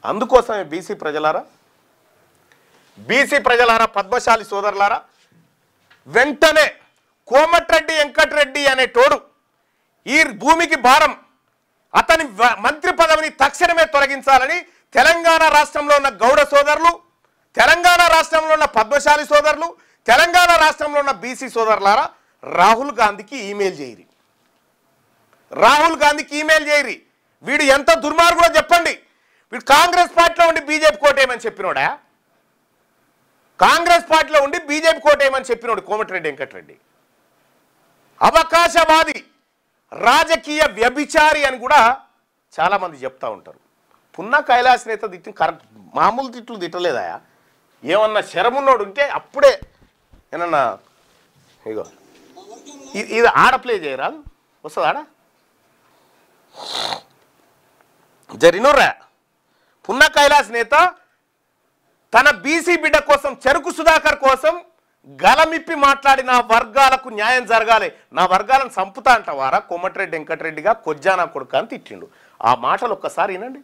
అందుకోసమే బీసీ ప్రజలారా పద్మశాలి సోదరులారా వెంటనే కోమటిరెడ్డి వెంకటరెడ్డి అనే తోడు ఈ భూమికి భారం అతని మంత్రి పదవిని తక్షణమే తొలగించాలని తెలంగాణ రాష్ట్రంలో ఉన్న గౌడ సోదరులు, తెలంగాణ రాష్ట్రంలో ఉన్న పద్మశాలి సోదరులు, తెలంగాణ రాష్ట్రంలో ఉన్న బీసీ సోదరులారా రాహుల్ గాంధీకి ఈమెయిల్ చేయరి. వీడు ఎంత దుర్మార్గుడో చెప్పండి. వీడు కాంగ్రెస్ పార్టీలో ఉండి బీజేపీ కోటేయమని చెప్పినోడా? కాంగ్రెస్ పార్టీలో ఉండి బీజేపీ కోటేయమని చెప్పినోడు కోమటిరెడ్డి వెంకటరెడ్డి. అవకాశవాది, రాజకీయ వ్యభిచారి అని కూడా చాలామంది చెప్తా ఉంటారు. పున్నా కైలాస్ నేత తిట్టిన కరెక్ట్, మామూలు తిట్లు తిట్టలేదా? ఏమన్నా శరమున్నోడు ఉంటే అప్పుడే ఏమన్నా ఇగో ఇది ఆడ ప్లే చేయరాదు, వస్తుంది ఆడ జరినోరా. పున్నా కైలాస్ నేత తన బీసీ బిడ్డ కోసం, చెరుకు సుధాకర్ కోసం గలమిప్పి మాట్లాడి నా వర్గాలకు న్యాయం జరగాలి, నా వర్గాలను చంపుతా అంటవారా కోమటిరెడ్డి వెంకటరెడ్డిగా కొజ్జానా కొడుకు అని తిట్టిండు. ఆ మాటలు ఒక్కసారి వినండి.